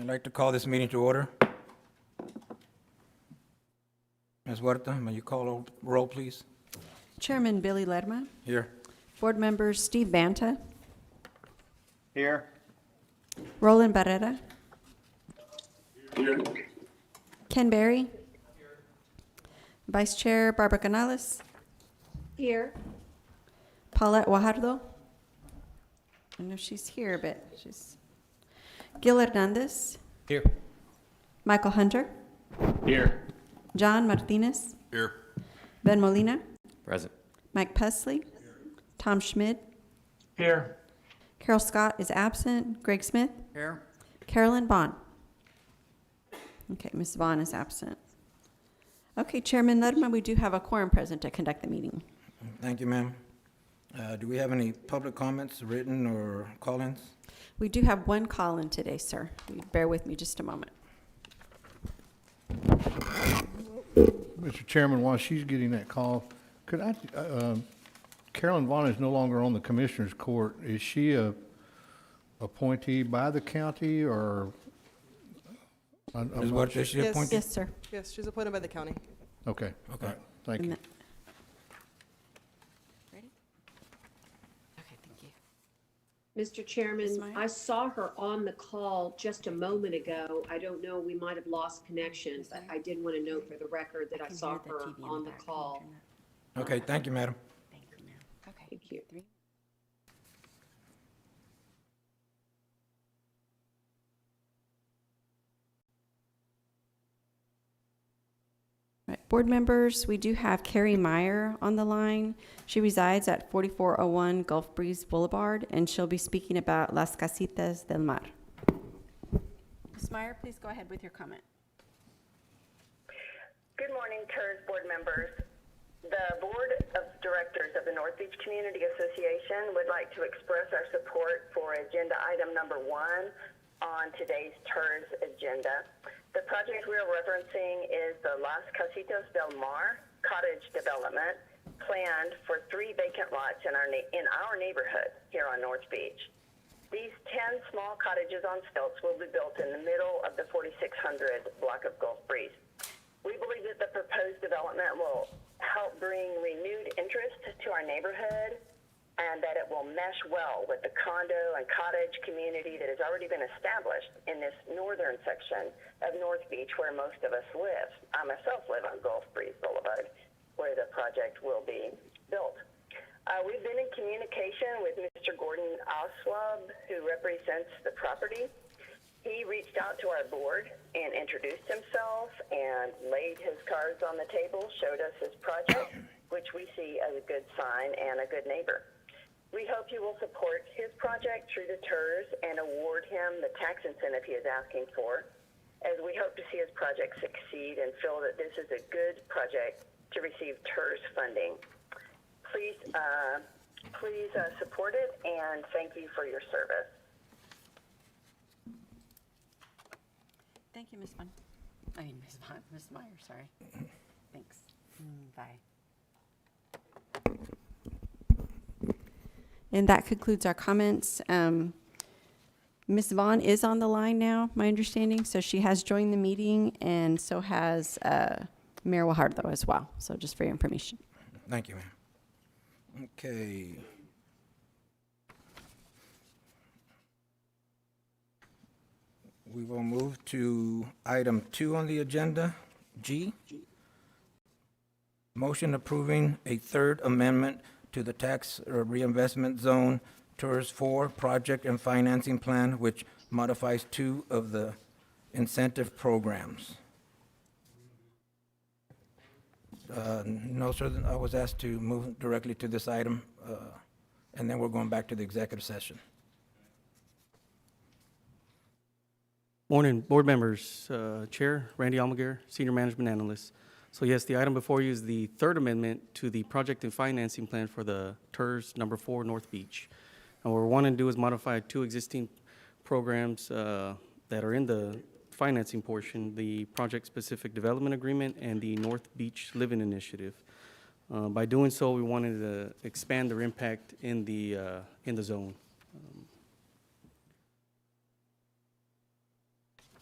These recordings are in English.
like to call this meeting to order. Ms. Huerta, may you call roll, please? Chairman Billy Lerma. Here. Board members Steve Banta, Here. Roland Barrera, Here. Ken Berry, Vice Chair Barbara Canales, Here. Paulette Guajardo. I know she's here, but she's Gil Hernandez, Here. Michael Hunter, Here. John Martinez, Here. Ben Molina, Present. Mike Pesley, Tom Schmidt, Here. Carol Scott is absent, Greg Smith, Here. Carolyn Vaughn. Okay, Ms. Vaughn is absent. Okay, Chairman Lerma, we do have a quorum present to conduct the meeting. Thank you, ma'am. Do we have any public comments, written or call-ins? We do have one call-in today, sir. Bear with me just a moment. Mr. Chairman, while she's getting that call, could I, Carolyn Vaughn is no longer on the Commissioners Court. Is she a appointee by the county or? Ms. Huerta, is she Yes. appointed? Yes, sir. Yes, she's appointed by the county. Okay. Okay. All right. Thank And you. that- Ready? Okay, thank you. Mr. Ms. Chairman, Meyer? I saw her on the call just a moment ago. I don't know, we might have lost connection, but I did want to note for the record that I can saw hear the her TV in on the back call. internet. Okay, thank you, madam. Thank you, ma'am. Okay. Thank you. 3. Right, board members, we do have Carrie Meyer on the line. She resides at 4401 Gulf Breeze Boulevard, and she'll be speaking about Las Casitas del Mar. Ms. Meyer, please go ahead with your comment. Good morning, TIRZ board members. The Board of Directors of the North Beach Community Association would like to express our support for agenda item number 1 on today's TIRZ agenda. The project we are referencing is the Las Casitas del Mar cottage development planned for 3 vacant lots in our neighborhood here on North Beach. These 10 small cottages on stilts will be built in the middle of the 4600 block of Gulf Breeze. We believe that the proposed development will help bring renewed interest to our neighborhood and that it will mesh well with the condo and cottage community that has already been established in this northern section of North Beach where most of us live. I myself live on Gulf Breeze Boulevard where the project will be built. We've been in communication with Mr. Gordon Oswald, who represents the property. He reached out to our board and introduced himself and laid his cards on the table, showed us his project, which we see as a good sign and a good neighbor. We hope you will support his project through the TIRZ and award him the tax incentive he is asking for, as we hope to see his project succeed and feel that this is a good project to receive TIRZ funding. Please support it, and thank you for your service. Thank you, Ms. Vaughn. Ms. Meyer, sorry. Thanks. Bye. And that concludes our comments. Ms. Vaughn is on the line now, my understanding, so she has joined the meeting, and so has Mayor Guajardo as well, so just for your information. Thank you, ma'am. Okay. We will move to item 2 on the agenda, G. Motion approving a third amendment to the tax reinvestment zone TIRZ 4 project and financing plan, which modifies 2 of the incentive programs. No, sir, I was asked to move directly to this item, and then we're going back to the executive session. Morning, board members, Chair Randy Almaguer, Senior Management Analyst. So yes, the item before you is the third amendment to the project and financing plan for the TIRZ number 4 North Beach. And what we're wanting to do is modify 2 existing programs that are in the financing portion, the project-specific development agreement and the North Beach Living Initiative. By doing so, we wanted to expand their impact in the zone.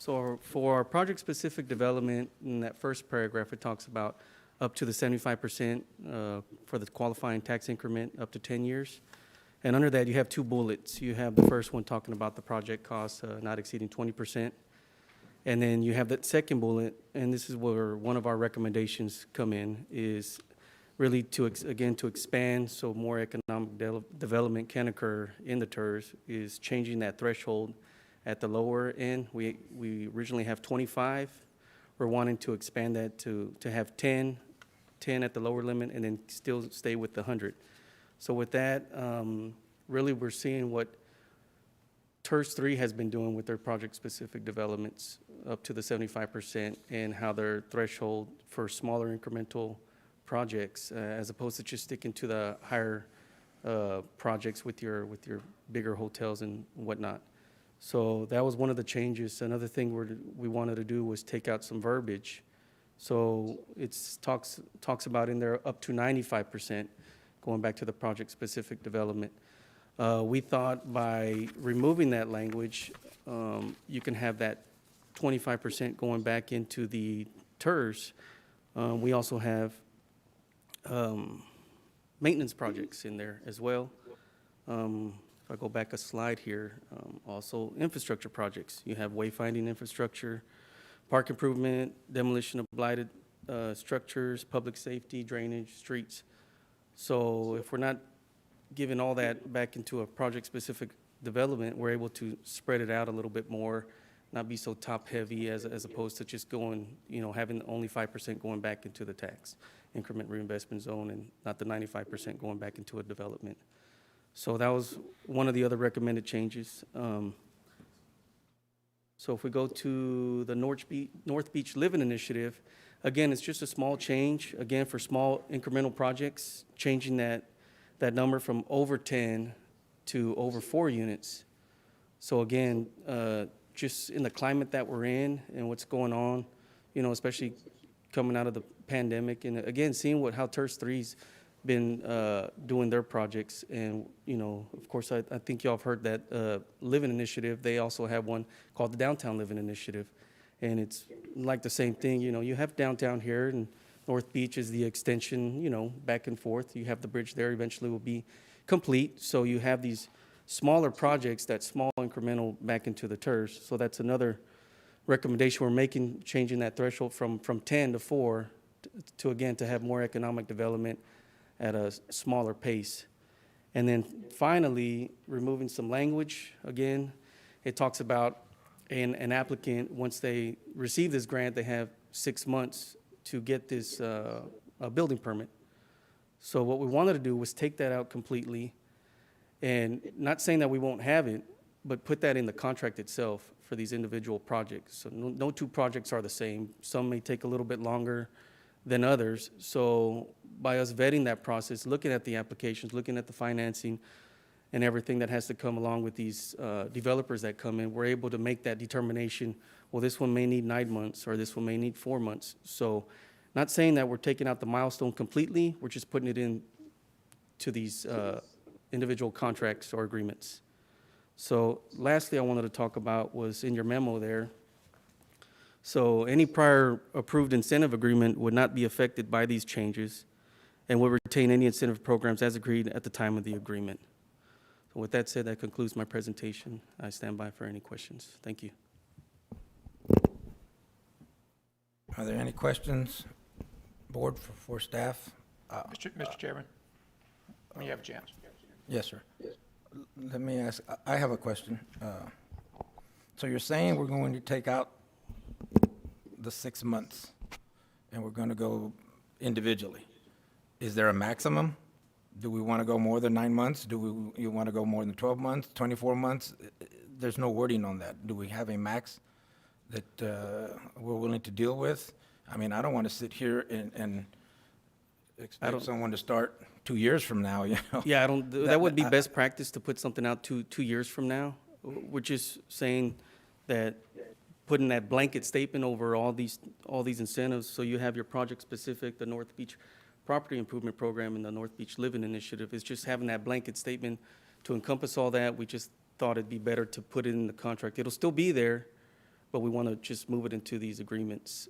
So for our project-specific development, in that first paragraph, it talks about up to the 75% for the qualifying tax increment up to 10 years. And under that, you have two bullets. You have the first one talking about the project costs not exceeding 20%. And then you have that second bullet, and this is where one of our recommendations come in, is really to, again, to expand so more economic development can occur in the TIRZ, is changing that threshold at the lower end. We originally have 25. We're wanting to expand that to have 10 at the lower limit, and then still stay with the 100. So with that, really we're seeing what TIRZ 3 has been doing with their project-specific developments up to the 75%, and how their threshold for smaller incremental projects, as opposed to just sticking to the higher projects with your bigger hotels and whatnot. So that was one of the changes. Another thing we wanted to do was take out some verbiage. So it talks about in there up to 95%, going back to the project-specific development. We thought by removing that language, you can have that 25% going back into the TIRZ. We also have maintenance projects in there as well. If I go back a slide here, also infrastructure projects. You have wayfinding infrastructure, park improvement, demolition of blighted structures, public safety, drainage, streets. So if we're not giving all that back into a project-specific development, we're able to spread it out a little bit more, not be so top-heavy as opposed to just going, having only 5% going back into the tax increment reinvestment zone and not the 95% going back into a development. So that was one of the other recommended changes. So if we go to the North Beach Living Initiative, again, it's just a small change, again, for small incremental projects, changing that number from over 10 to over 4 units. So again, just in the climate that we're in and what's going on, especially coming out of the pandemic, and again, seeing how TIRZ 3's been doing their projects. And, of course, I think y'all have heard that Living Initiative. They also have one called the Downtown Living Initiative. And it's like the same thing, you have downtown here, and North Beach is the extension, back and forth. You have the bridge there, eventually will be complete. So you have these smaller projects, that small incremental back into the TIRZ. So that's another recommendation we're making, changing that threshold from 10 to 4 to again, to have more economic development at a smaller pace. And then finally, removing some language. Again, it talks about an applicant, once they receive this grant, they have 6 months to get this a building permit. So what we wanted to do was take that out completely, and not saying that we won't have it, but put that in the contract itself for these individual projects. So no two projects are the same. Some may take a little bit longer than others. So by us vetting that process, looking at the applications, looking at the financing and everything that has to come along with these developers that come in, we're able to make that determination, well, this one may need 9 months or this one may need 4 months. So not saying that we're taking out the milestone completely, we're just putting it in to these individual contracts or agreements. So lastly, I wanted to talk about was in your memo there. So any prior approved incentive agreement would not be affected by these changes and will retain any incentive programs as agreed at the time of the agreement. So with that said, that concludes my presentation. I stand by for any questions. Thank you. Are there any questions, board, for staff? Mr. Chairman, you have a chance. Yes, sir. Let me ask, I have a question. So you're saying we're going to take out the 6 months and we're going to go individually. Is there a maximum? Do we want to go more than 9 months? You want to go more than 12 months, 24 months? There's no wording on that. Do we have a max that we're willing to deal with? I mean, I don't want to sit here and expect someone to start 2 years from now, Yeah, that would be best practice to put something out 2 years from now. We're just saying that putting that blanket statement over all these incentives, so you have your project-specific, the North Beach Property Improvement Program and the North Beach Living Initiative, is just having that blanket statement to encompass all that. We just thought it'd be better to put it in the contract. It'll still be there, but we want to just move it into these agreements.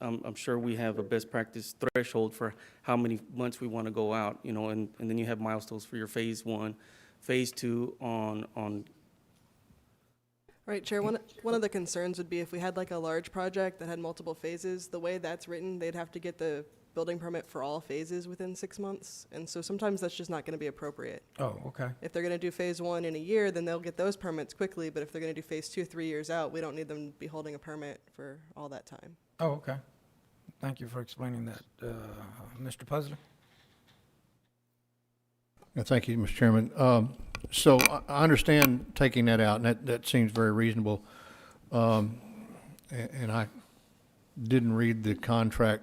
I'm sure we have a best practice threshold for how many months we want to go out, you know, and then you have milestones for your phase 1, phase 2 on. Right, Chair, one of the concerns would be if we had like a large project that had multiple phases, the way that's written, they'd have to get the building permit for all phases within 6 months. And so sometimes that's just not going to be appropriate. Oh, okay. If they're going to do phase 1 in a year, then they'll get those permits quickly. But if they're going to do phase 2, 3 years out, we don't need them to be holding a permit for all that time. Oh, okay. Thank you for explaining that. Mr. Puzzler? Thank you, Mr. Chairman. So I understand taking that out, and that seems very reasonable. And I didn't read the contract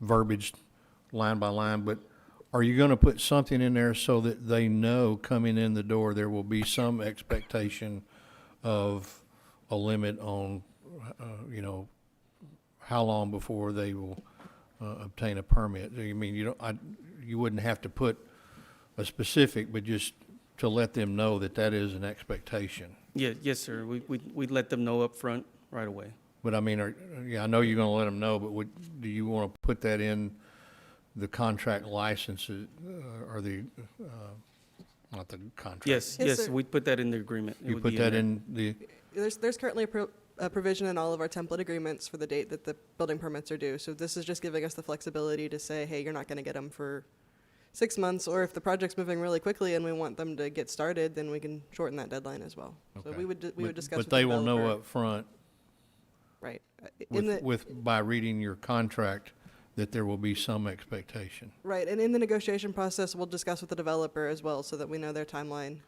verbiage line by line, but are you going to put something in there so that they know coming in the door there will be some expectation of a limit on, you know, how long before they will obtain a permit? I mean, you wouldn't have to put a specific, but just to let them know that that is an expectation. Yeah, yes, sir. We'd let them know up front right away. But I mean, I know you're going to let them know, but do you want to put that in the contract licenses or the, not the contract? Yes, Yes, yes, sir. we'd put that in the agreement. It You would put be that there. in the, There's currently a provision in all of our template agreements for the date that the building permits are due. So this is just giving us the flexibility to say, hey, you're not going to get them for 6 months, or if the project's moving really quickly and we want them to get started, then we can shorten that deadline as well. So Okay. we would discuss with but the they will know developer. up front Right. In the, by reading your contract that there will be some expectation. right, and in the negotiation process, we'll discuss with the developer as well so that we know their timeline,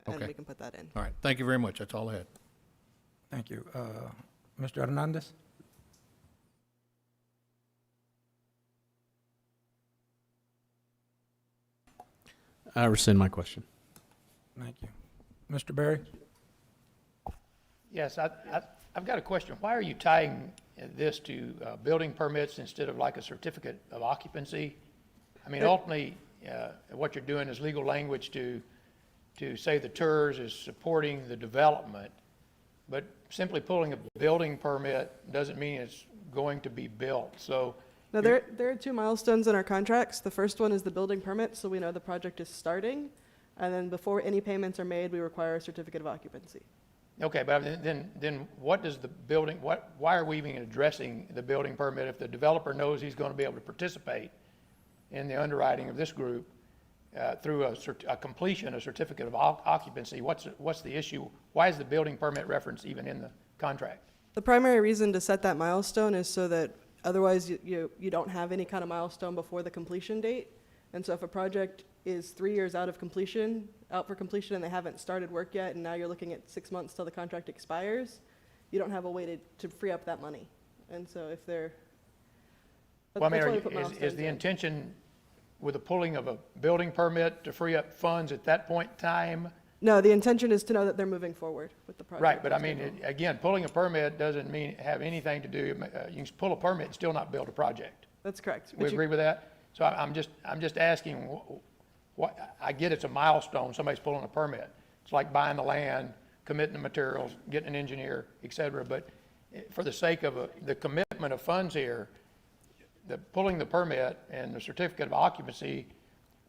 and Okay. we can put that in. All right, thank you very much. That's all I had. Thank you. Mr. Hernandez? I rescind my question. Thank you. Mr. Berry? Yes, I've got a question. Why are you tying this to building permits instead of like a certificate of occupancy? I mean, ultimately, what you're doing is legal language to say the TIRZ is supporting the development, but simply pulling a building permit doesn't mean it's going to be built. So Now, there are 2 milestones in our contracts. The first one is the building permit, so we know the project is starting. And then before any payments are made, we require a certificate of occupancy. okay, but then what does the building, why are we even addressing the building permit if the developer knows he's going to be able to participate in the underwriting of this group through a completion, a certificate of occupancy? What's the issue? Why is the building permit reference even in the contract? The primary reason to set that milestone is so that otherwise you don't have any kind of milestone before the completion date. And so if a project is 3 years out for completion, and they haven't started work yet, and now you're looking at 6 months till the contract expires, you don't have a way to free up that money. And so if they're, Well, I mean, that's why we put is milestones the in. intention with the pulling of a building permit to free up funds at that point in time? No, the intention is to know that they're moving forward with the project. Right, but I mean, again, pulling a permit doesn't have anything to do, you can pull a permit and still not build a project. That's correct. We But you- agree with that? So I'm just asking, what, I get it's a milestone, somebody's pulling a permit. It's like buying the land, committing the materials, getting an engineer, et cetera, but for the sake of the commitment of funds here, the pulling the permit and the certificate of occupancy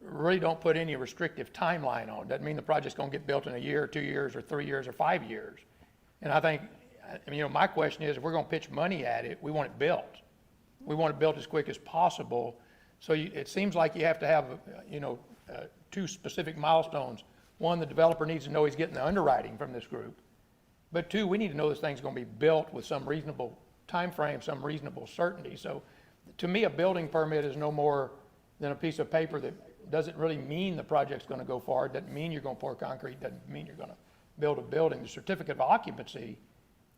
really don't put any restrictive timeline on it. Doesn't mean the project's gonna get built in a year, or 2 years, or 3 years, or 5 years. And I think, I mean, my question is, if we're gonna pitch money at it, we want it built. We want it built as quick as possible. So it seems like you have to have, 2 specific milestones. One, the developer needs to know he's getting the underwriting from this group. But 2, we need to know this thing's gonna be built with some reasonable time frame, some reasonable certainty. So to me, a building permit is no more than a piece of paper that doesn't really mean the project's gonna go forward, doesn't mean you're gonna pour concrete, doesn't mean you're gonna build a building. The certificate of occupancy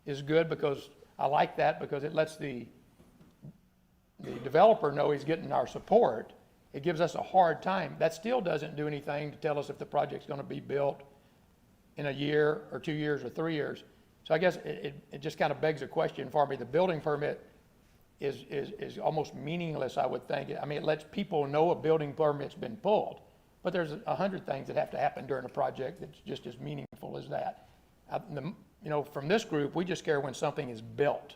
is good because I like that because it lets the developer know he's getting our support. It gives us a hard time. That still doesn't do anything to tell us if the project's gonna be built in a year or 2 years or 3 years. So I guess it just kind of begs a question for me. The building permit is almost meaningless, I would think. I mean, it lets people know a building permit's been pulled, but there's 100 things that have to happen during a project that's just as meaningful as that. From this group, we just care when something is built.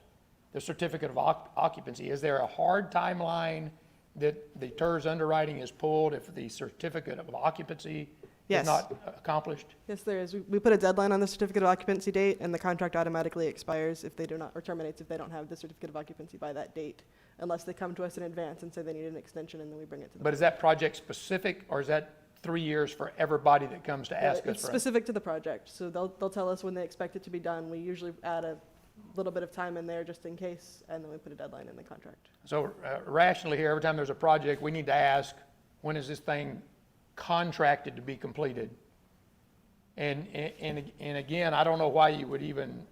The certificate of occupancy, is there a hard timeline that the TIRZ underwriting is pulled if the certificate of occupancy Yes. is not accomplished? Yes, there is. We put a deadline on the certificate of occupancy date, and the contract automatically expires if they do not, or terminates if they don't have the certificate of occupancy by that date, unless they come to us in advance and say they need an extension, and then we bring it to them. But is that project specific, or is that 3 years for everybody that comes to ask us It's for? specific to the project, so they'll tell us when they expect it to be done. We usually add a little bit of time in there just in case, and then we put a deadline in the contract. So rationally here, every time there's a project, we need to ask, when is this thing contracted to be completed? And again, I don't know why you would even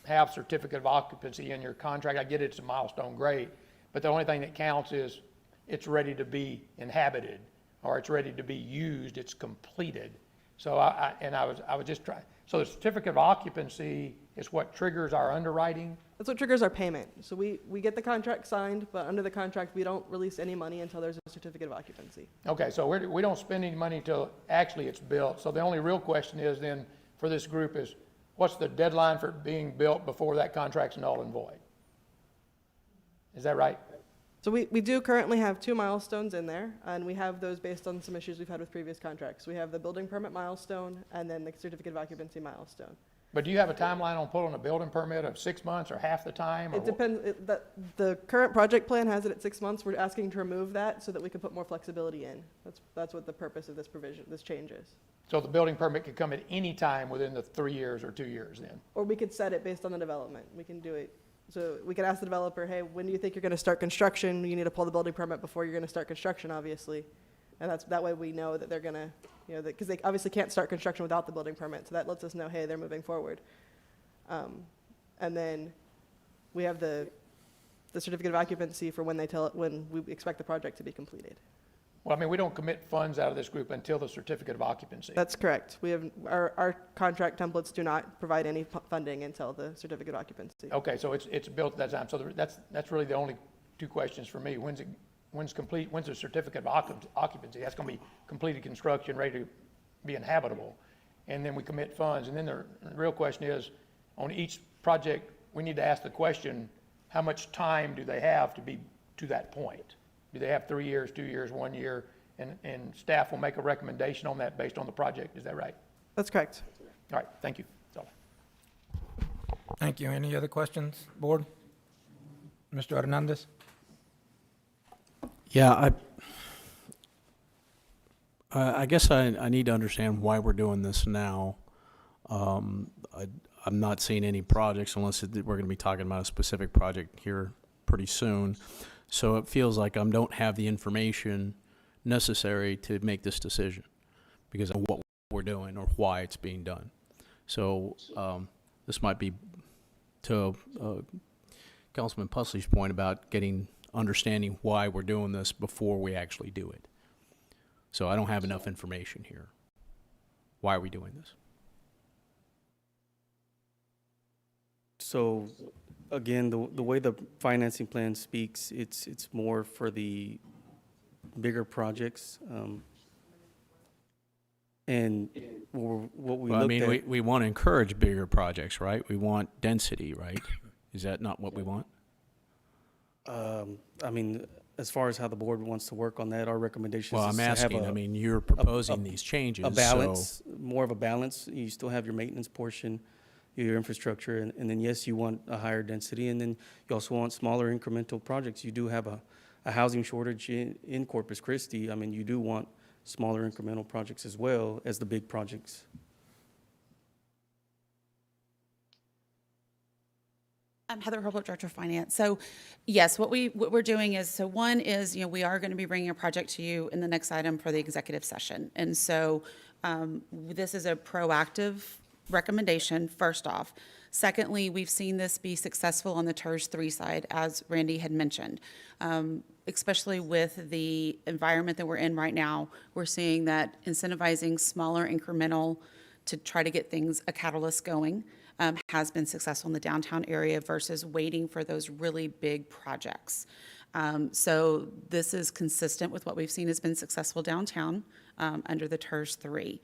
have certificate of occupancy in your contract. I get it's a milestone, great, but the only thing that counts is it's ready to be inhabited, or it's ready to be used, it's completed. So I was just trying, so the certificate of occupancy is what triggers our underwriting? That's what triggers our payment. So we get the contract signed, but under the contract, we don't release any money until there's a certificate of occupancy. Okay, so we don't spend any money until actually it's built. So the only real question is then for this group is, what's the deadline for being built before that contract's null and void? Is that right? So we do currently have 2 milestones in there, and we have those based on some issues we've had with previous contracts. We have the building permit milestone and then the certificate of occupancy milestone. But do you have a timeline on pulling a building permit of 6 months or half the time? or It depends, the current project plan has it at 6 months. We're asking to remove that so that we can put more flexibility in. That's what the purpose of this provision, this change is. So the building permit could come at any time within the 3 years or 2 years then? Or we could set it based on the development. We can do it. So we could ask the developer, hey, when do you think you're going to start construction? You need to pull the building permit before you're going to start construction, obviously. And that way we know that they're going to, because they obviously can't start construction without the building permit. So that lets us know, hey, they're moving forward. And then we have the certificate of occupancy for when we expect the project to be completed. Well, I mean, we don't commit funds out of this group until the certificate of occupancy. That's correct. We have, our contract templates do not provide any funding until the certificate of occupancy. Okay, so it's built at that time. So that's really the only 2 questions for me. When's the certificate of occupancy? That's going to be completed construction, ready to be inhabitable. And then we commit funds. And then the real question is, on each project, we need to ask the question, how much time do they have to be to that point? Do they have 3 years, 2 years, 1 year? And staff will make a recommendation on that based on the project. Is that right? That's correct. All right, thank you. That's all. Thank you. Any other questions, board? Mr. Hernandez? Yeah, I guess I need to understand why we're doing this now. I'm not seeing any projects unless we're going to be talking about a specific project here pretty soon. So it feels like I don't have the information necessary to make this decision because of what we're doing or why it's being done. So this might be to Councilman Pusley's point about understanding why we're doing this before we actually do it. So I don't have enough information here. Why are we doing this? So, again, the way the financing plan speaks, it's more for the bigger projects. And what we Well, I looked mean, at. we want to encourage bigger projects, right? We want density, right? Is that not what we want? I mean, as far as how the board wants to work on that, our recommendation Well, is I'm to have asking, I mean, you're proposing these changes, a balance, more of a balance. You still have your maintenance portion, your infrastructure, and then, yes, you want a higher density, and then you also want smaller incremental projects. You do have a housing shortage in Corpus Christi. I mean, you do want smaller incremental projects as well as the big projects. I'm Heather Herbert, Director of Finance. So yes, what we're doing is, so one is, we are going to be bringing a project to you in the next item for the executive session. And so this is a proactive recommendation, first off. Secondly, we've seen this be successful on the TIRZ 3 side, as Randy had mentioned. Especially with the environment that we're in right now, we're seeing that incentivizing smaller incremental to try to get things, a catalyst going, has been successful in the downtown area versus waiting for those really big projects. So this is consistent with what we've seen has been successful downtown under the TIRZ 3.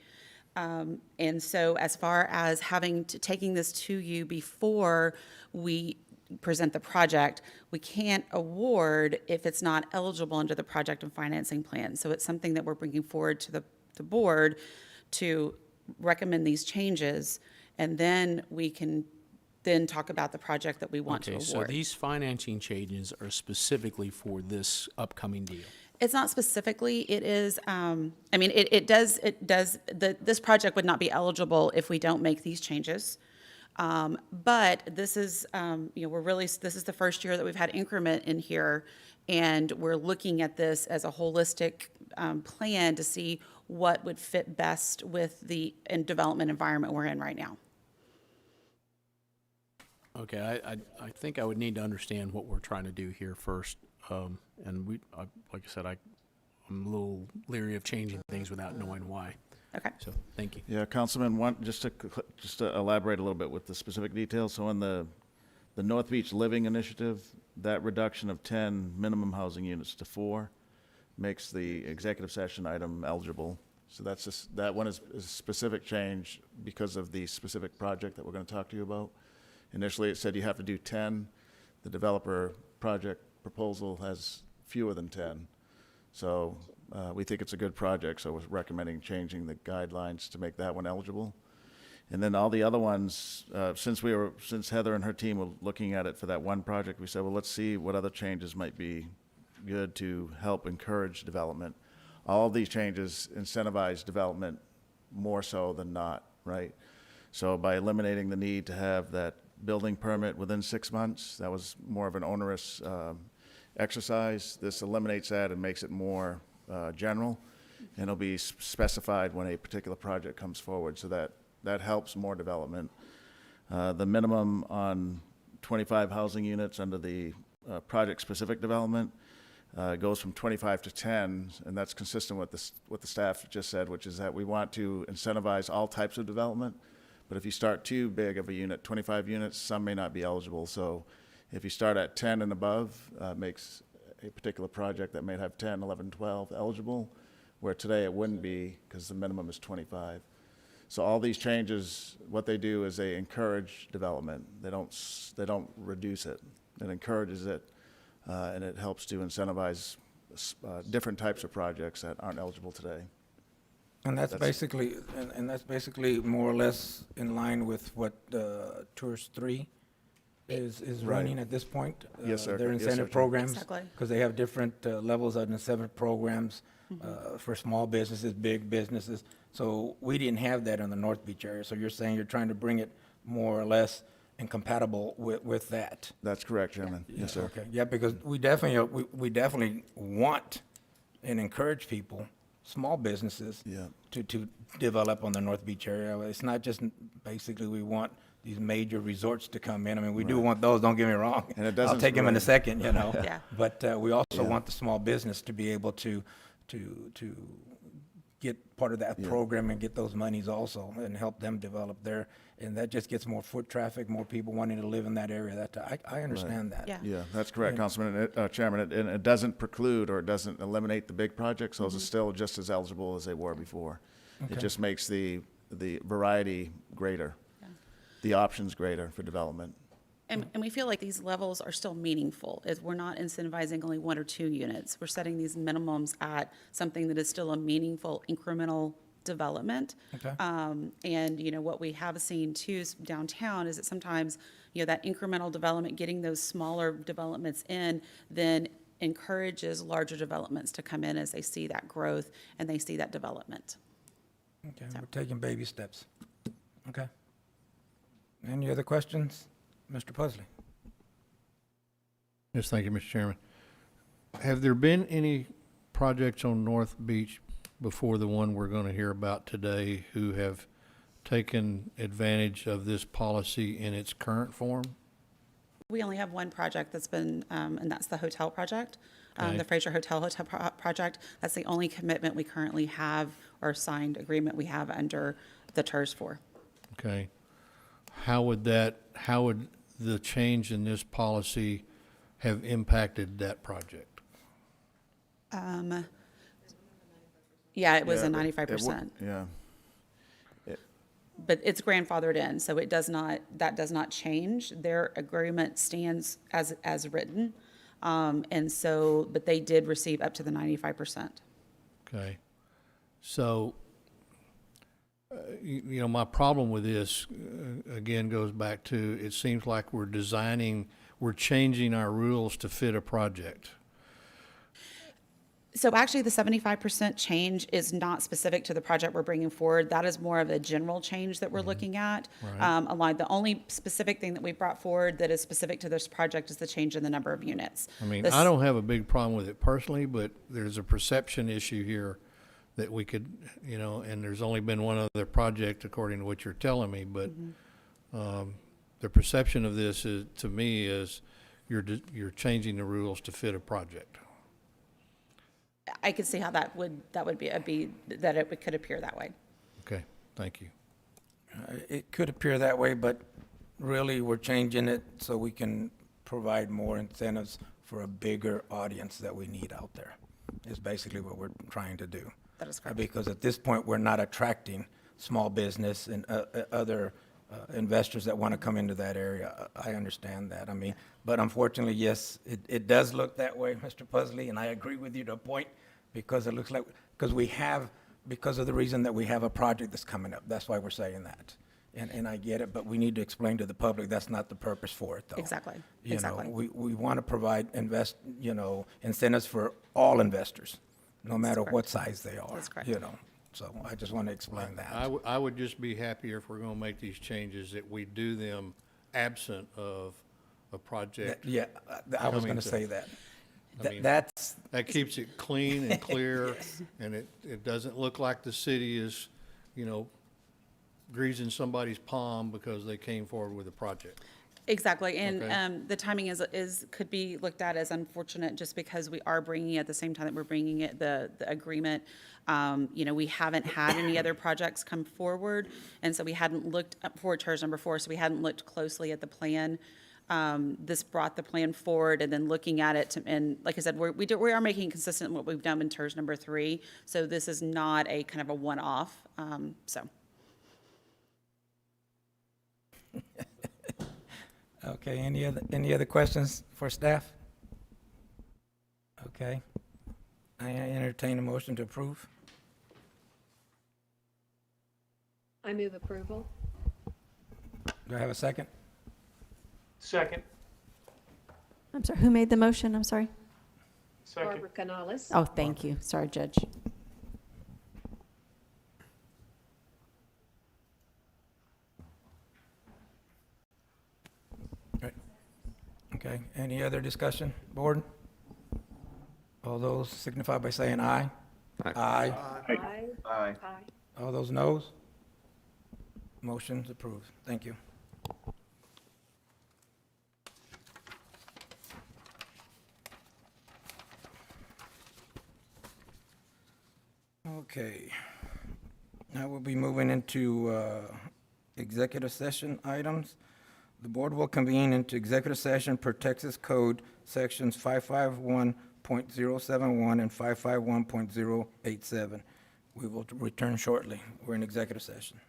And so as far as taking this to you before we present the project, we can't award if it's not eligible under the project and financing plan. So it's something that we're bringing forward to the board to recommend these changes, and then we can then talk about the project that we want to Okay, so award. these financing changes are specifically for this upcoming deal? It's not specifically, it is, this project would not be eligible if we don't make these changes. But this is, this is the first year that we've had increment in here, and we're looking at this as a holistic plan to see what would fit best with the development environment we're in right now. Okay, I think I would need to understand what we're trying to do here first. And like I said, I'm a little leery of changing things without knowing why. Okay. So, thank you. Yeah, Councilman, just to elaborate a little bit with the specific details. So in the North Beach Living Initiative, that reduction of 10 minimum housing units to 4 makes the executive session item eligible. So that one is a specific change because of the specific project that we're going to talk to you about. Initially, it said you have to do 10. The developer project proposal has fewer than 10. So we think it's a good project, so we're recommending changing the guidelines to make that one eligible. And then all the other ones, since Heather and her team were looking at it for that one project, we said, well, let's see what other changes might be good to help encourage development. All of these changes incentivize development more so than not, right? So by eliminating the need to have that building permit within 6 months, that was more of an onerous exercise. This eliminates that and makes it more general, and it'll be specified when a particular project comes forward, so that helps more development. The minimum on 25 housing units under the project-specific development goes from 25 to 10, and that's consistent with what the staff just said, which is that we want to incentivize all types of development. But if you start too big of a unit, 25 units, some may not be eligible. So if you start at 10 and above, makes a particular project that may have 10, 11, 12 eligible, where today it wouldn't be because the minimum is 25. So all these changes, what they do is they encourage development. They don't reduce it. It encourages it, and it helps to incentivize different types of projects that aren't eligible today. And that's basically more or less in line with what TIRZ 3 is Right. running at this point. Yes, sir. Their Yes, sir, incentive Jim. programs. Exactly. Because they have different levels of incentive programs for small businesses, big businesses. So we didn't have that in the North Beach area. So you're saying you're trying to bring it more or less and compatible with that. That's correct, Chairman. Yes, sir. Okay, yeah, because we definitely want and encourage people, small businesses, Yeah. to develop on the North Beach area. It's not just basically we want these major resorts to come in. I mean, we do want those, don't get me wrong. And it I'll doesn't- take them in a right. second, you know. Yeah. But we also Yeah. want the small business to be able to get part of that program and get those monies also and help them develop there. And that just gets more foot traffic, more people wanting to live in that area. I understand that. Yeah. Yeah, that's correct, Councilman, Chairman. And it doesn't preclude or it doesn't eliminate the big projects. Those are still just as eligible as they were before. It just makes the variety greater, the options greater for development. And we feel like these levels are still meaningful, as we're not incentivizing only 1 or 2 units. We're setting these minimums at something that is still a meaningful incremental development. Okay. And, what we have seen too downtown is that sometimes, that incremental development, getting those smaller developments in, then encourages larger developments to come in as they see that growth and they see that development. Okay, we're taking baby steps. Okay. Any other questions? Mr. Pusley? Yes, thank you, Mr. Chairman. Have there been any projects on North Beach before the one we're going to hear about today who have taken advantage of this policy in its current form? We only have one project that's been, and that's the hotel project, Okay. the Fraser Hotel project. That's the only commitment we currently have or signed agreement we have under the TIRZ 4. Okay. How would the change in this policy have impacted that project? Yeah, it was Yeah, a but 95%. Yeah. but it's grandfathered in, so it does not, that does not change. Their agreement stands as written. And so, but they did receive up to the 95%. Okay. So, you know, my problem with this, again, goes back to, it seems like we're changing our rules to fit a project. So actually, the 75% change is not specific to the project we're bringing forward. That is more of a general change that we're looking at. Right. The only specific thing that we brought forward that is specific to this project is the change in the number of units. I mean, This- I don't have a big problem with it personally, but there's a perception issue here that we could, you know, and there's only been one other project according to what you're telling me, but the perception of this is, to me, is you're changing the rules to fit a project. I could see how that would be that it could appear that way. Okay, thank you. It could appear that way, but really, we're changing it so we can provide more incentives for a bigger audience that we need out there, is basically what we're trying to do. That is correct. Because at this point, we're not attracting small business and other investors that want to come into that area. I understand that. I mean, but unfortunately, yes, it does look that way, Mr. Pusley, and I agree with you to a point, because it looks like, because of the reason that we have a project that's coming up. That's why we're saying that. And I get it, but we need to explain to the public that's not the purpose for it, though. Exactly. You Exactly. know, we want to provide incentives for all investors, no matter what size they are. That's correct. You know, so I just want to explain that. I would just be happier if we're gonna make these changes, that we do them absent of a project. Yeah, I was coming going to to- say that. I mean, That's, That keeps it clean and clear, and it doesn't look like the city is, you know, greasing somebody's palm because they came forward with a project. Exactly, and Okay. the timing could be looked at as unfortunate, just because we are bringing it at the same time that we're bringing it, the agreement. We haven't had any other projects come forward, and so we hadn't looked up for TIRZ number 4, so we hadn't looked closely at the plan. This brought the plan forward, and then looking at it, and like I said, we are making consistent what we've done in TIRZ number 3, so this is not a kind of a one-off, so. okay, any other questions for staff? Okay. I entertain a motion to approve. I move approval. Do I have a second? Second. I'm sorry, who made the motion? I'm sorry. Second. Barbara Canales. Oh, thank you. Sorry, Judge. Okay, any other discussion, board? All those signify by saying aye. Aye. Aye. Aye. All those noes? Motion's approved. Thank you. Okay. Now we'll be moving into executive session items. The board will convene into executive session per Texas Code Sections 551.071 and 551.087. We will return shortly. We're in executive session.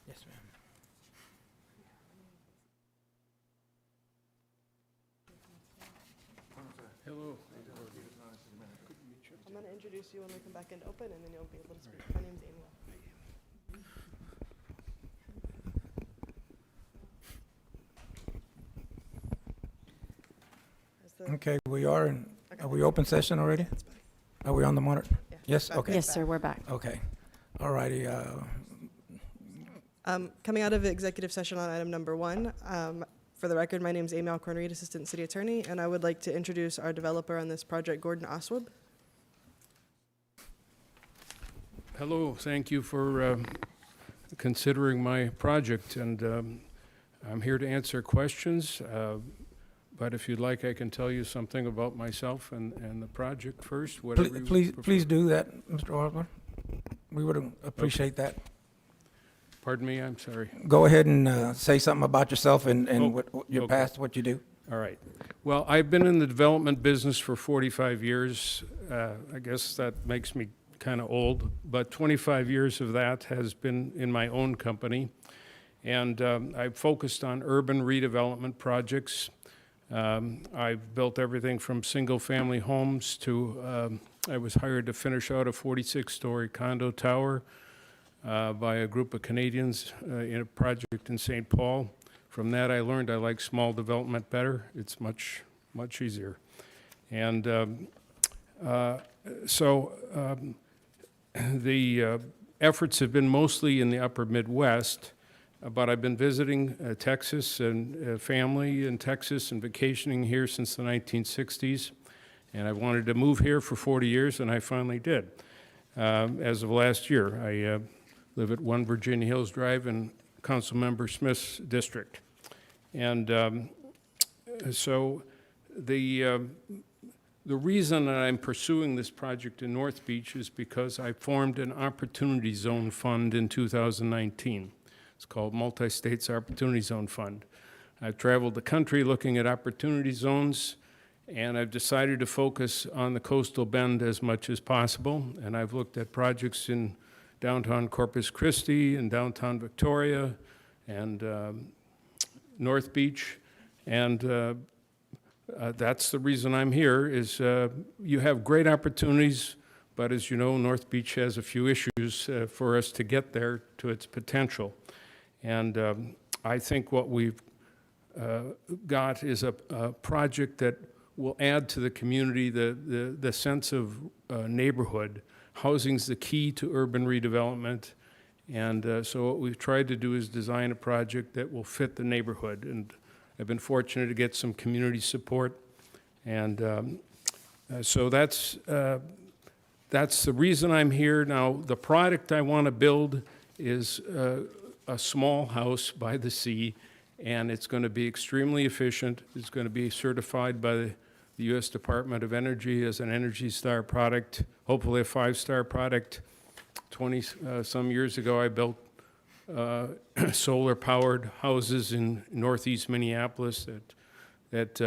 Yes, ma'am. Hello. I'm going to introduce you when we come back into open, and then you'll be able to speak. My name's Amy. Okay, are we open session already? Are we on the monitor? Yeah, Yes, back. okay. Yes, sir, we're back. Okay, all righty, Coming out of executive session on item number 1, for the record, my name's Amy Alcorn-Reed, Assistant City Attorney, and I would like to introduce our developer on this project, Gordon Osweb. Hello, thank you for considering my project, and I'm here to answer questions. But if you'd like, I can tell you something about myself and the project first, whatever you prefer. please do that, Mr. Osborne. We would appreciate that. Pardon me, I'm sorry. Go ahead and say something about yourself and Oh, what your okay. past, what you do. All right. Well, I've been in the development business for 45 years. I guess that makes me kind of old, but 25 years of that has been in my own company. And I've focused on urban redevelopment projects. I've built everything from single-family homes to, I was hired to finish out a 46-story condo tower by a group of Canadians in a project in St. Paul. From that, I learned I like small development better. It's much easier. And the efforts have been mostly in the upper Midwest, but I've been visiting Texas and family in Texas and vacationing here since the 1960s. And I wanted to move here for 40 years, and I finally did. As of last year, I live at 1 Virginia Hills Drive in Councilmember Smith's district. And so the reason that I'm pursuing this project in North Beach is because I formed an Opportunity Zone Fund in 2019. It's called Multi-States Opportunity Zone Fund. I've traveled the country looking at opportunity zones, and I've decided to focus on the coastal bend as much as possible. And I've looked at projects in downtown Corpus Christi and downtown Victoria and North Beach. And that's the reason I'm here, is you have great opportunities, but as you know, North Beach has a few issues for us to get there to its potential. And I think what we've got is a project that will add to the community the sense of neighborhood. Housing's the key to urban redevelopment. And so what we've tried to do is design a project that will fit the neighborhood. And I've been fortunate to get some community support. And so that's the reason I'm here. Now, the product I want to build is a small house by the sea, and it's going to be extremely efficient. It's going to be certified by the U.S. Department of Energy as an Energy Star product, hopefully a 5-star product. 20-some years ago, I built solar-powered houses in northeast Minneapolis that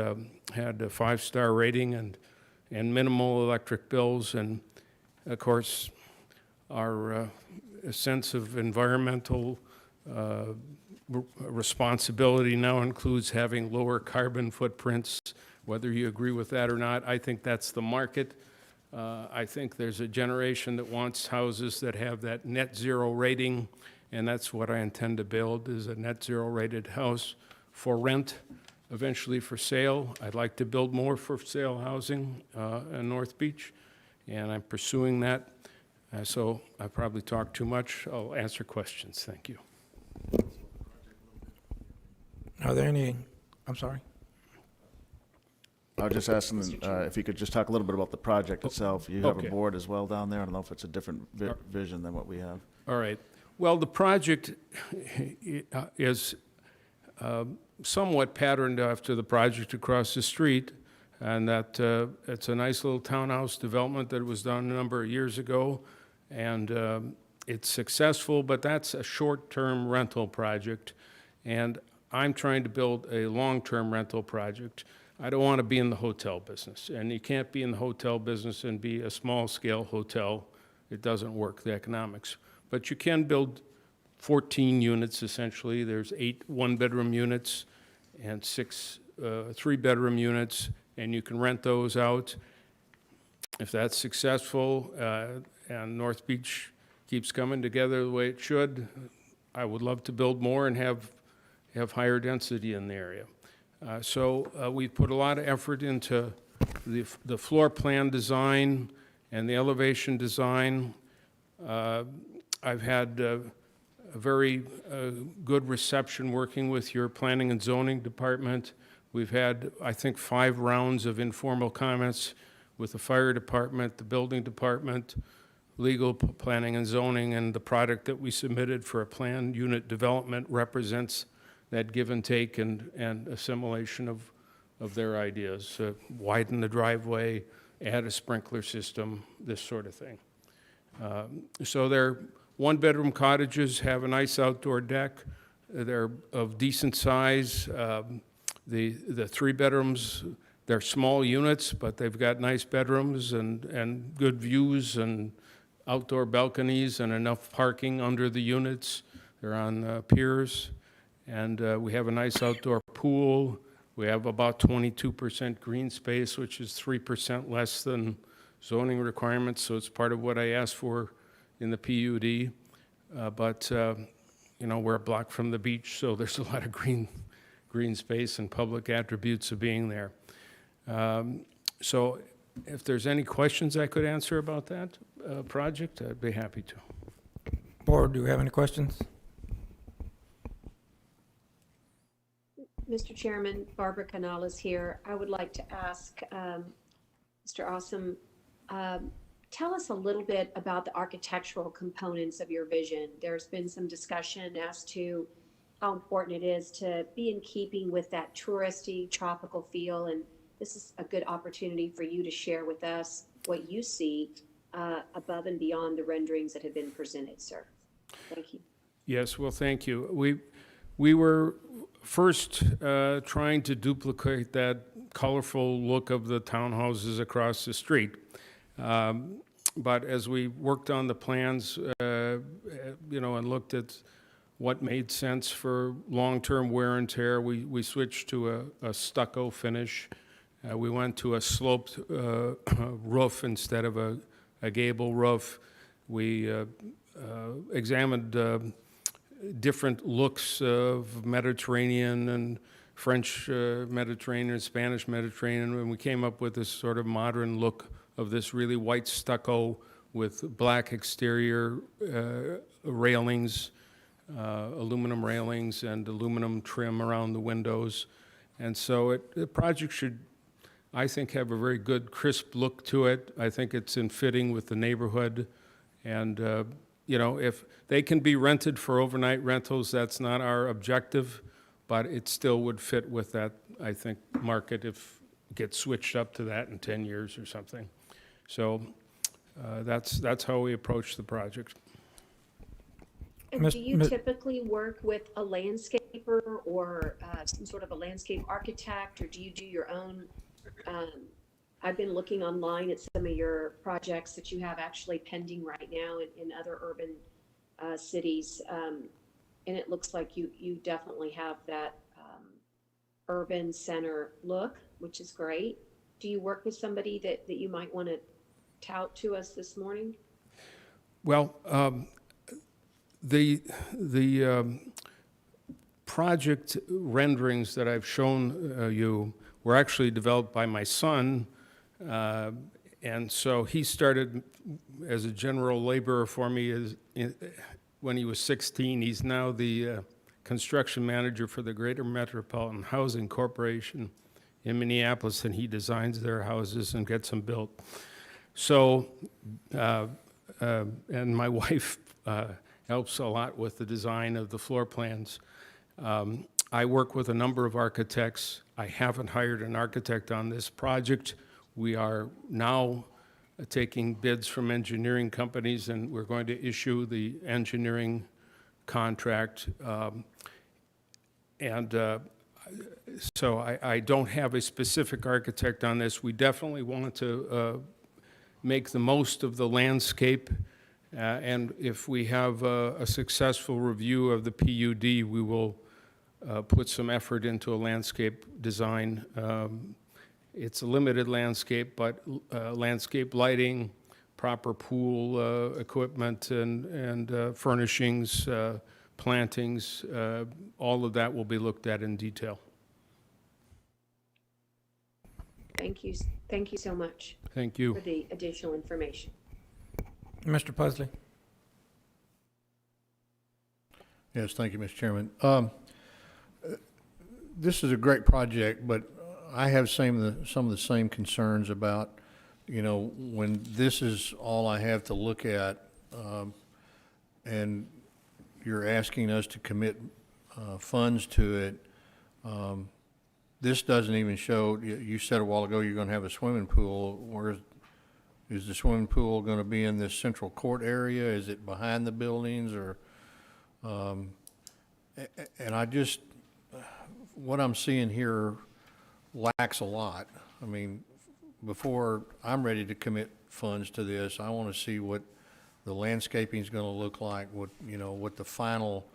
had a 5-star rating and minimal electric bills, and of course, our sense of environmental responsibility now includes having lower carbon footprints. Whether you agree with that or not, I think that's the market. I think there's a generation that wants houses that have that net zero rating, and that's what I intend to build, is a net zero rated house for rent, eventually for sale. I'd like to build more for sale housing in North Beach, and I'm pursuing that. So I probably talked too much. I'll answer questions. Thank you. Are there any, I'm sorry? I was just asking if you could just talk a little bit about the project itself. You have Okay. a board as well down there. I don't know if it's a different vision than what we have. All right. Well, the project is somewhat patterned after the project across the street, and that it's a nice little townhouse development that was done a number of years ago, and it's successful, but that's a short-term rental project, and I'm trying to build a long-term rental project. I don't want to be in the hotel business, and you can't be in the hotel business and be a small-scale hotel. It doesn't work, the economics. But you can build 14 units essentially. There's 8 one-bedroom units and 6 three-bedroom units, and you can rent those out. If that's successful and North Beach keeps coming together the way it should, I would love to build more and have higher density in the area. So we've put a lot of effort into the floor plan design and the elevation design. I've had a very good reception working with your planning and zoning department. We've had, I think, 5 rounds of informal comments with the fire department, the building department, legal, planning and zoning, and the product that we submitted for a planned unit development represents that give and take and assimilation of their ideas. Widen the driveway, add a sprinkler system, this sort of thing. So they're one-bedroom cottages, have a nice outdoor deck. They're of decent size. The 3 bedrooms, they're small units, but they've got nice bedrooms and good views and outdoor balconies and enough parking under the units. They're on piers. And we have a nice outdoor pool. We have about 22% green space, which is 3% less than zoning requirements, so it's part of what I asked for in the PUD. But you know, we're a block from the beach, so there's a lot of green space and public attributes of being there. So if there's any questions I could answer about that project, I'd be happy to. Board, do you have any questions? Mr. Chairman, Barbara Canales here. I would like to ask Mr. Awesome, tell us a little bit about the architectural components of your vision. There's been some discussion as to how important it is to be in keeping with that touristy, tropical feel, and this is a good opportunity for you to share with us what you see above and beyond the renderings that have been presented, sir. Thank you. Yes, well, thank you. We were first trying to duplicate that colorful look of the townhouses across the street. But as we worked on the plans, you know, and looked at what made sense for long-term wear and tear, we switched to a stucco finish. We went to a sloped roof instead of a gable roof. We examined different looks of Mediterranean and French Mediterranean, Spanish Mediterranean, and we came up with this sort of modern look of this really white stucco with black exterior railings, aluminum railings and aluminum trim around the windows. And so the project should, I think, have a very good crisp look to it. I think it's in fitting with the neighborhood. And you know, if they can be rented for overnight rentals, that's not our objective, but it still would fit with that, I think, market if it gets switched up to that in 10 years or something. So that's how we approach the project. And do you typically work with a landscaper or some sort of a landscape architect, or do you do your own? I've been looking online at some of your projects that you have actually pending right now in other urban cities, and it looks like you definitely have that urban center look, which is great. Do you work with somebody that you might want to tout to us this morning? Well, the project renderings that I've shown you were actually developed by my son, and so he started as a general laborer for me when he was 16. He's now the construction manager for the Greater Metropolitan Housing Corporation in Minneapolis, and he designs their houses and gets them built. So, and my wife helps a lot with the design of the floor plans. I work with a number of architects. I haven't hired an architect on this project. We are now taking bids from engineering companies, and we're going to issue the engineering contract. So I don't have a specific architect on this. We definitely want to make the most of the landscape And if we have a successful review of the PUD, we will put some effort into a landscape design. It's a limited landscape, but landscape lighting, proper pool equipment and furnishings, plantings, all of that will be looked at in detail. Thank you so much Thank you. for the additional information. Mr. Pusley? Yes, thank you, Mr. Chairman. This is a great project, but I have some of the same concerns about, you know, when this is all I have to look at, and you're asking us to commit funds to it. This doesn't even show, you said a while ago you're going to have a swimming pool. Where is the swimming pool going to be in this central court area? Is it behind the buildings or? And I just, what I'm seeing here lacks a lot. I mean, before I'm ready to commit funds to this, I want to see what the landscaping is going to look like, what, you know, what the final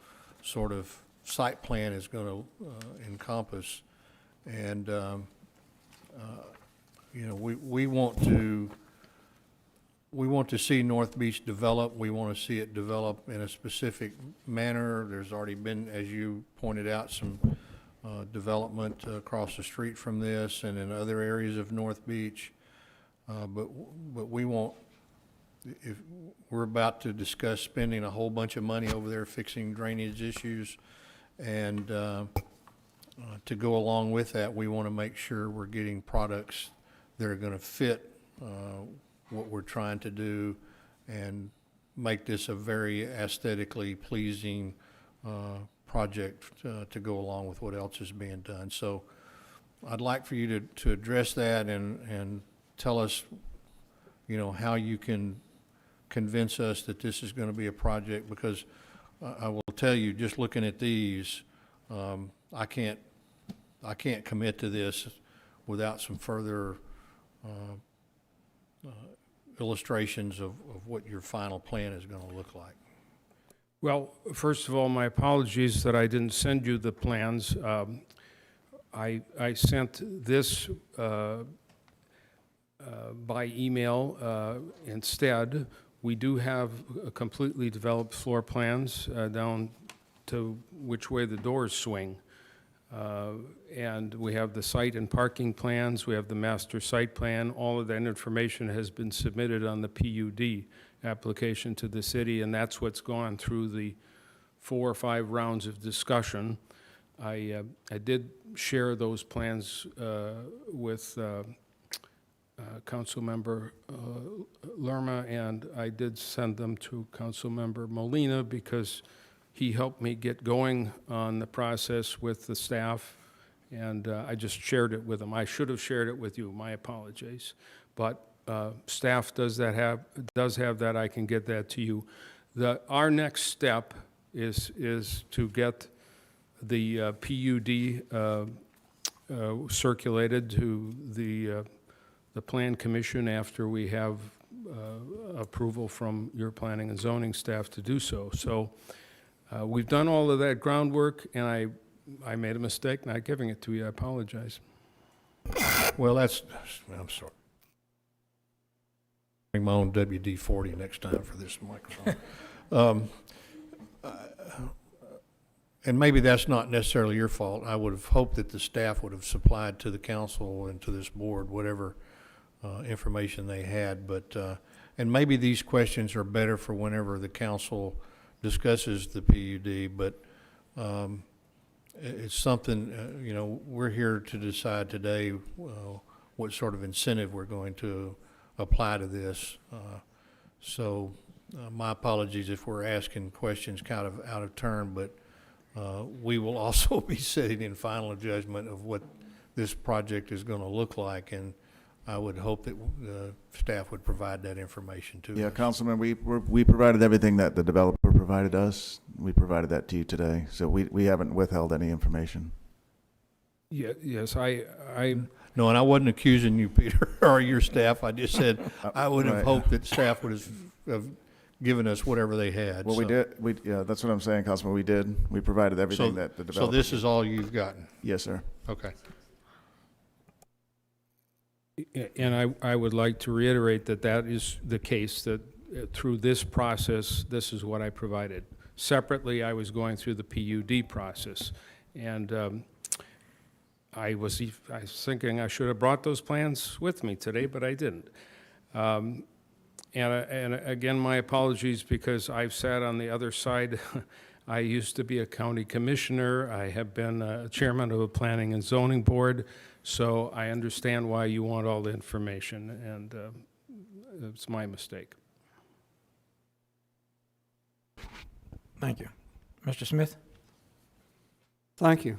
sort of site plan is going to encompass. And, you know, we want to see North Beach develop. We want to see it develop in a specific manner. There's already been, as you pointed out, some development across the street from this and in other areas of North Beach. But we want, if we're about to discuss spending a whole bunch of money over there fixing drainage issues, and to go along with that, we want to make sure we're getting products that are going to fit what we're trying to do and make this a very aesthetically pleasing project to go along with what else is being done. So I'd like for you to address that and tell us, you know, how you can convince us that this is going to be a project, because I will tell you, just looking at these, I can't commit to this without some further illustrations of what your final plan is going to look like. Well, first of all, my apologies that I didn't send you the plans. I sent this by email instead. We do have completely developed floor plans down to which way the doors swing. And we have the site and parking plans, we have the master site plan. All of that information has been submitted on the PUD application to the city, and that's what's gone through the 4 or 5 rounds of discussion. I did share those plans with Councilmember Lerma, and I did send them to Councilmember Molina because he helped me get going on the process with the staff, and I just shared it with him. I should have shared it with you, my apologies. But staff does have that, I can get that to you. Our next step is to get the PUD circulated to the Plan Commission after we have approval from your planning and zoning staff to do so. So we've done all of that groundwork, and I made a mistake not giving it to you. I apologize. Well, I'm sorry. Bring my own WD-40 next time for this microphone. And maybe that's not necessarily your fault. I would have hoped that the staff would have supplied to the council and to this board whatever information they had. But and maybe these questions are better for whenever the council discusses the PUD. But it's something, you know, we're here to decide today what sort of incentive we're going to apply to this. So my apologies if we're asking questions kind of out of turn, but we will also be sitting in final judgment of what this project is going to look like, and I would hope that staff would provide that information to us. Yeah, Councilman, we provided everything that the developer provided us. We provided that to you today, so we haven't withheld any information. Yeah, yes, I No, and I wasn't accusing you, Peter, or your staff. I just said I would have Right. hoped that staff would have given us whatever they had. Well, we so- did, yeah, that's what I'm saying, Councilman, we did. We provided everything that the So developer. this is all you've gotten? Yes, sir. Okay. And I would like to reiterate that that is the case, that through this process, this is what I provided. Separately, I was going through the PUD process, and I was thinking I should have brought those plans with me today, but I didn't. And again, my apologies, because I've sat on the other side. I used to be a county commissioner. I have been a chairman of a planning and zoning board, so I understand why you want all the information, and it's my mistake. Thank you. Mr. Smith? Thank you.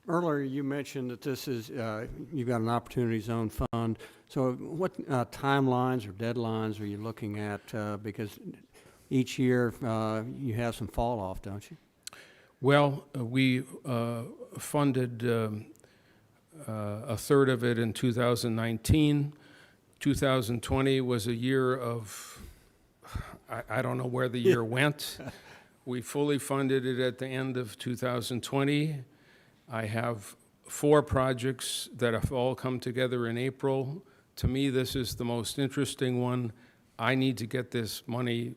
Earlier, you mentioned that this is, you've got an Opportunity Zone Fund. So what timelines or deadlines are you looking at? Because each year, you have some fall off, don't you? Well, we funded a third of it in 2019. 2020 was a year of, I don't know where the year went. We fully funded it at the end of 2020. I have 4 projects that have all come together in April. To me, this is the most interesting one. I need to get this money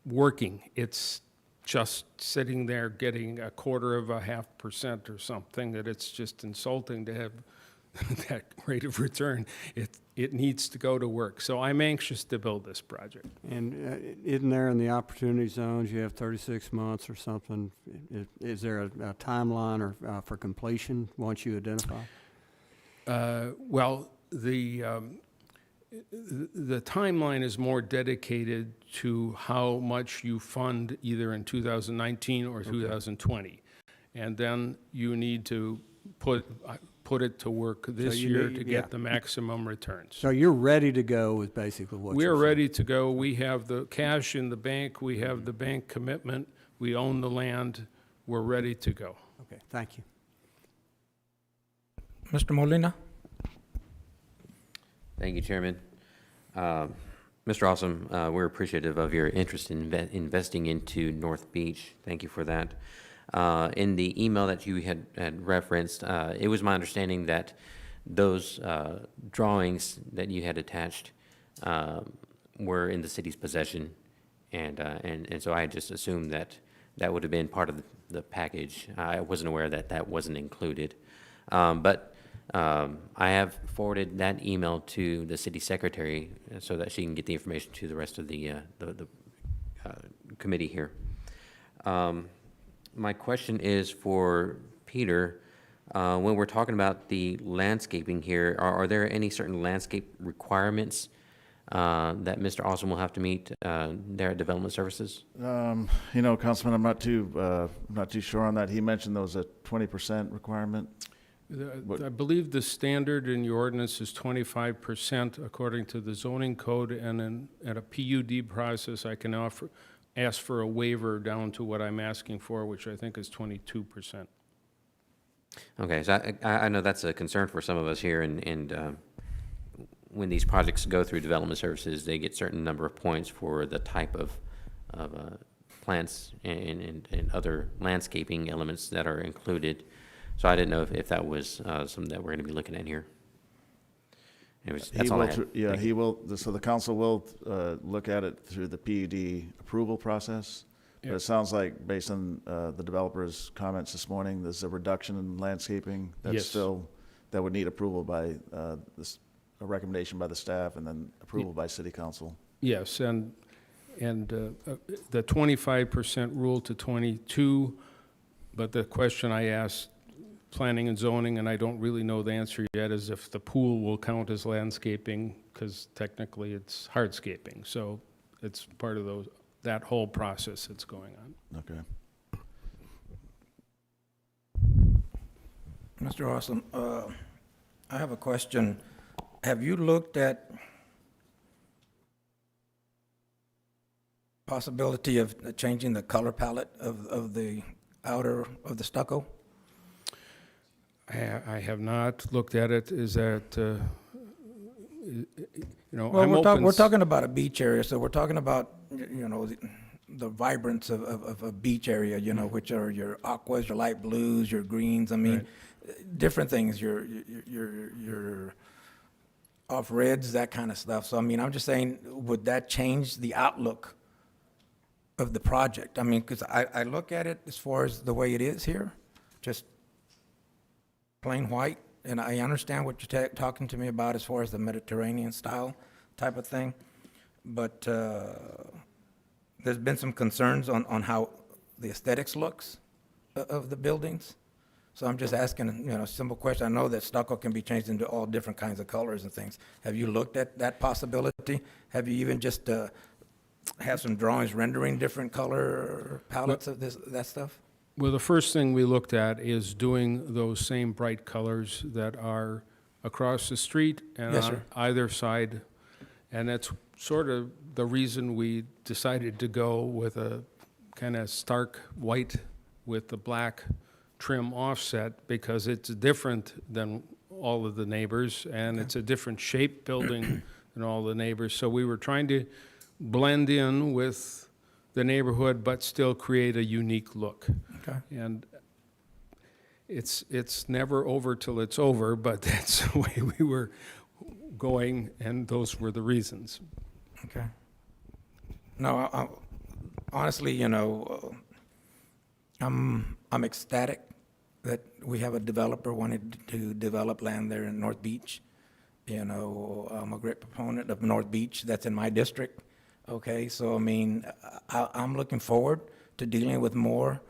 working. It's just sitting there getting 0.25% or something, that it's just insulting to have that rate of return. It needs to go to work. So I'm anxious to build this project. And isn't there in the Opportunity Zones, you have 36 months or something? Is there a timeline or for completion once you identify? Well, the timeline is more dedicated to how much you fund either in 2019 or 2020. And then you need to put it to work this year to get the maximum returns. So you're ready to go with basically what We're you're saying. ready to go. We have the cash in the bank. We have the bank commitment. We own the land. We're ready to go. Okay, thank you. Mr. Molina? Thank you, Chairman. Mr. Awesome, we're appreciative of your interest in investing into North Beach. Thank you for that. In the email that you had referenced, it was my understanding that those drawings that you had attached were in the city's possession, and so I just assumed that that would have been part of the package. I wasn't aware that that wasn't included, but I have forwarded that email to the city secretary so that she can get the information to the rest of the committee here. My question is for Peter. When we're talking about the landscaping here, are there any certain landscape requirements that Mr. Awesome will have to meet there at Development Services? You know, Councilman, I'm not too sure on that. He mentioned there was a 20% requirement. I believe the standard in your ordinance is 25% according to the zoning code, and at a PUD process, I can ask for a waiver down to what I'm asking for, which I think is 22%. Okay, so I know that's a concern for some of us here, and when these projects go through Development Services, they get certain number of points for the type of plants and other landscaping elements that are included. So I didn't know if that was something that we're going to be looking at here. That's all I had. Yeah, he will. So the council will look at it through the PUD approval process. But it sounds like, based on the developer's comments this morning, there's a reduction in landscaping that's Yes. still, that would need approval by a recommendation by the staff and then approval by city council. Yes, and the 25% rule to 22, but the question I asked planning and zoning, and I don't really know the answer yet, is if the pool will count as landscaping, because technically it's hardscaping. So it's part of that whole process that's going on. Okay. Mr. Awesome, I have a question. Have you looked at possibility of changing the color palette of the outer of the stucco? I have not looked at it. Is that know, Well, I'm open. we're talking about a beach area, so we're talking about, you know, the vibrance of a beach area, you know, which are your aquas, your light blues, your greens, I mean, different things, your off reds, that kind of stuff. So, I mean, I'm just saying, would that change the outlook of the project? I mean, because I look at it as far as the way it is here, just plain white, and I understand what you're talking to me about as far as the Mediterranean style type of thing, but there's been some concerns on how the aesthetics looks of the buildings. So I'm just asking, you know, a simple question. I know that stucco can be changed into all different kinds of colors and things. Have you looked at that possibility? Have you even just have some drawings rendering different color palettes of that stuff? Well, the first thing we looked at is doing those same bright colors that are across the street and Yes, on sir. either side. And that's sort of the reason we decided to go with a kind of stark white with the black trim offset, because it's different than all of the neighbors, and it's a different shape building than all the neighbors. So we were trying to blend in with the neighborhood, but still create a unique look. Okay. And it's never over till it's over, but that's the way we were going, and those were the reasons. Okay. No, honestly, you know, I'm ecstatic that we have a developer wanting to develop land there in North Beach. You know, I'm a great proponent of North Beach. That's in my district. Okay, so I mean, I'm looking forward to dealing with more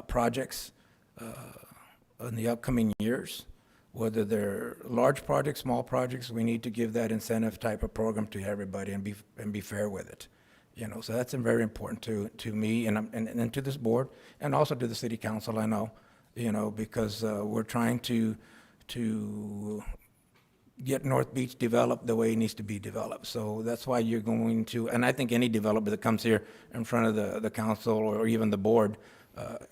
projects in the upcoming years. Whether they're large projects, small projects, we need to give that incentive type of program to everybody and be fair with it. You know, so that's very important to me and to this board, and also to the city council, I know, you know, because we're trying to get North Beach developed the way it needs to be developed. So that's why you're going to, and I think any developer that comes here in front of the council or even the board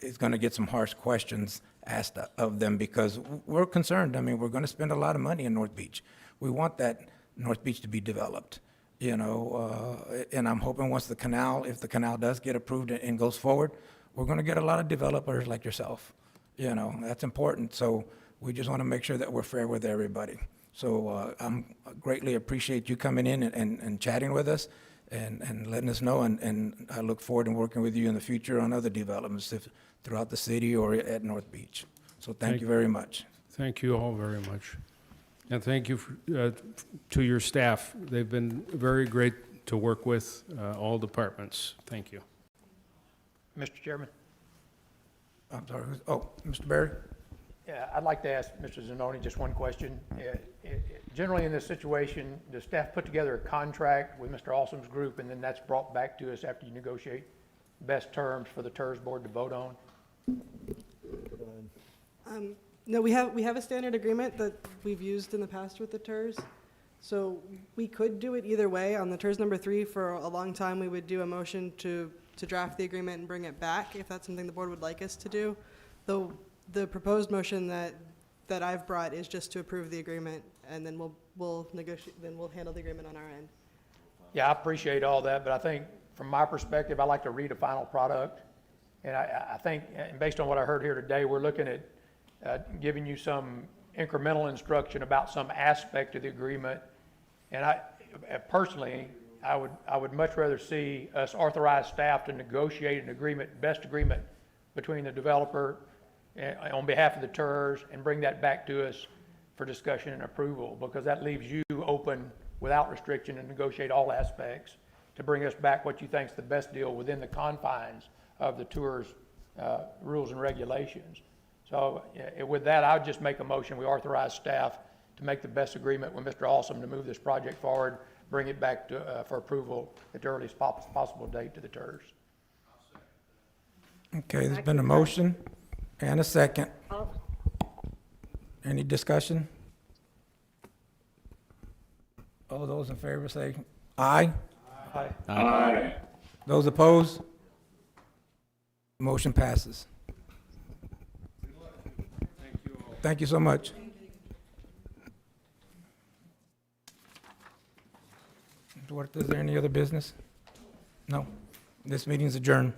is going to get some harsh questions asked of them, because we're concerned. I mean, we're going to spend a lot of money in North Beach. We want that North Beach to be developed, you know, and I'm hoping once if the canal does get approved and goes forward, we're going to get a lot of developers like yourself. You know, that's important. So we just want to make sure that we're fair with everybody. So I'm greatly appreciate you coming in and chatting with us and letting us know, and I look forward to working with you in the future on other developments throughout the city or at North Beach. So thank you very much. Thank you all very much. And thank you to your staff. They've been very great to work with, all departments. Thank you. Mr. Chairman? I'm sorry, Mr. Berry? Yeah, I'd like to ask Mr. Zanoni just one question. Generally in this situation, does staff put together a contract with Mr. Alsom's group, and then that's brought back to us after you negotiate best terms for the TIRZ board to vote on? No, we have a standard agreement that we've used in the past with the TIRZ. So we could do it either way. On the TIRZ number 3, for a long time, we would do a motion to draft the agreement and bring it back, if that's something the board would like us to do. Though the proposed motion that I've brought is just to approve the agreement, and then we'll negotiate, then we'll handle the agreement on our end. Yeah, I appreciate all that, but I think from my perspective, I like to read a final product. And I think, and based on what I heard here today, we're looking at giving you some incremental instruction about some aspect of the agreement. And I personally, I would much rather see us authorize staff to negotiate an agreement, best agreement between the developer on behalf of the TIRZ, and bring that back to us for discussion and approval, because that leaves you open without restriction and negotiate all aspects to bring us back what you think is the best deal within the confines of the TIRZ rules and regulations. So with that, I would just make a motion, we authorize staff to make the best agreement with Mr. Alsom to move this project forward, bring it back to, for approval at the earliest possible date to the TIRZ. Okay, there's been a motion and a second. Any discussion? All those in favor say aye. Aye. Aye. Those opposed? Motion passes. Thank you so much. Duarte, is there any other business? No? This meeting's adjourned.